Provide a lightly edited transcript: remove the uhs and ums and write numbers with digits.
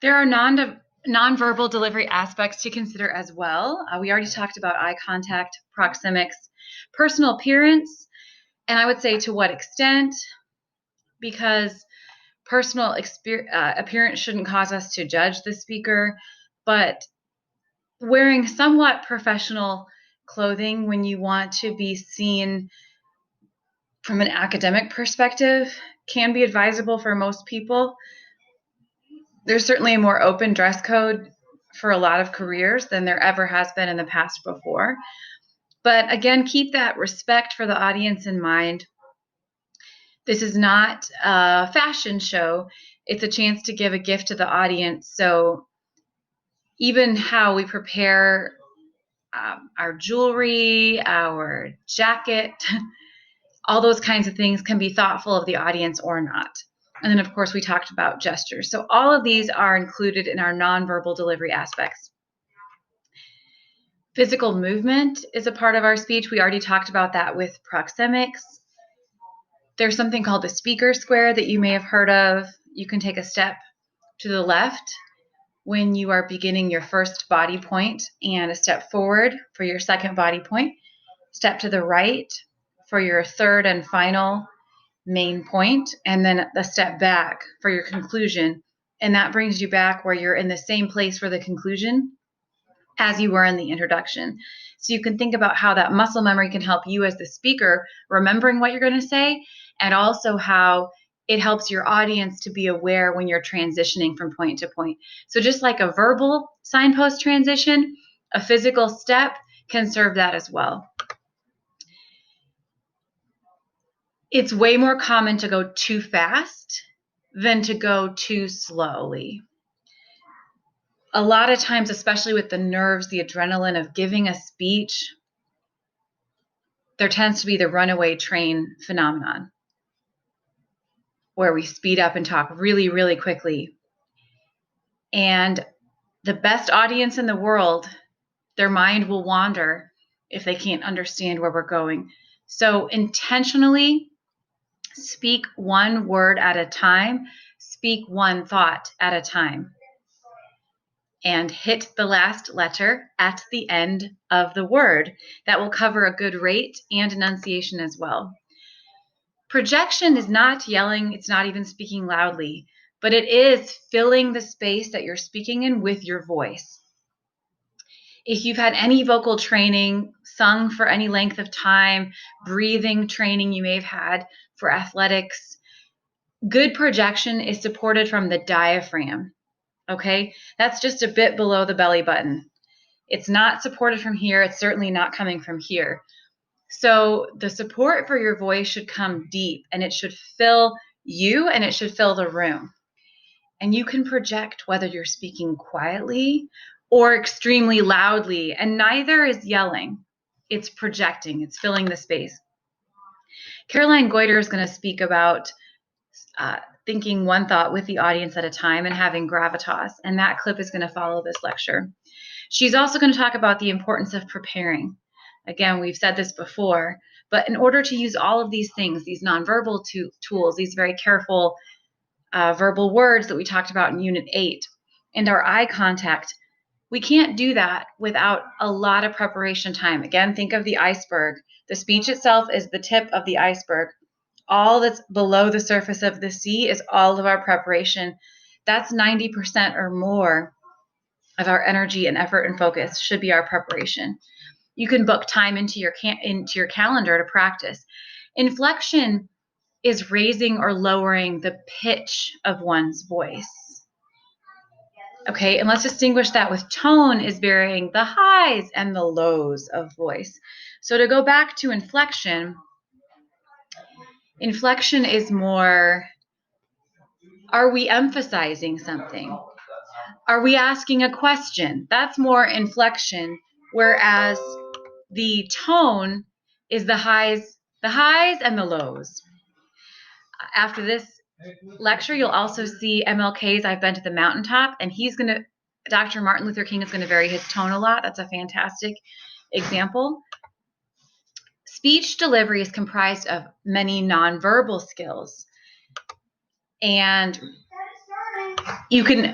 There are nonverbal delivery aspects to consider as well. We already talked about eye contact, proxemics, personal appearance, and I would say to what extent, because personal appearance shouldn't cause us to judge the speaker, but wearing somewhat professional clothing when you want to be seen from an academic perspective can be advisable for most people. There's certainly a more open dress code for a lot of careers than there ever has been in the past before. But again, keep that respect for the audience in mind. This is not a fashion show. It's a chance to give a gift to the audience. So even how we prepare our jewelry, our jacket, all those kinds of things can be thoughtful of the audience or not. And then, of course, we talked about gestures. So all of these are included in our nonverbal delivery aspects. Physical movement is a part of our speech. We already talked about that with proxemics. There's something called the speaker square that you may have heard of. You can take a step to the left when you are beginning your first body point, and a step forward for your second body point, step to the right for your third and final main point, and then a step back for your conclusion. And that brings you back where you're in the same place for the conclusion as you were in the introduction. So you can think about how that muscle memory can help you as the speaker remembering what you're going to say, and also how it helps your audience to be aware when you're transitioning from point to point. So just like a verbal signpost transition, a physical step can serve that as well. It's way more common to go too fast than to go too slowly. A lot of times, especially with the nerves, the adrenaline of giving a speech, there tends to be the runaway train phenomenon, where we speed up and talk really, really quickly. And the best audience in the world, their mind will wander if they can't understand where we're going. So intentionally speak one word at a time, speak one thought at a time, and hit the last letter at the end of the word. That will cover a good rate and enunciation as well. Projection is not yelling, it's not even speaking loudly, but it is filling the space that you're speaking in with your voice. If you've had any vocal training, sung for any length of time, breathing training you may have had for athletics, good projection is supported from the diaphragm. Okay, that's just a bit below the belly button. It's not supported from here. It's certainly not coming from here. So the support for your voice should come deep, and it should fill you, and it should fill the room. And you can project whether you're speaking quietly or extremely loudly, and neither is yelling. It's projecting. It's filling the space. Caroline Goiter is going to speak about thinking one thought with the audience at a time and having gravitas, and that clip is going to follow this lecture. She's also going to talk about the importance of preparing. Again, we've said this before, but in order to use all of these things, these nonverbal tools, these very careful verbal words that we talked about in Unit 8, and our eye contact, we can't do that without a lot of preparation time. Again, think of the iceberg. The speech itself is the tip of the iceberg. All that's below the surface of the sea is all of our preparation. That's 90% or more of our energy and effort and focus should be our preparation. You can book time into your calendar to practice. Inflection is raising or lowering the pitch of one's voice. Okay, and let's distinguish that with tone is varying the highs and the lows of voice. So to go back to inflection is more, are we emphasizing something? Are we asking a question? That's more inflection, whereas the tone is the highs and the lows. After this lecture, you'll also see MLK's I've Been to the Mountaintop, and Dr. Martin Luther King is going to vary his tone a lot. That's a fantastic example. Speech delivery is comprised of many nonverbal skills, and you can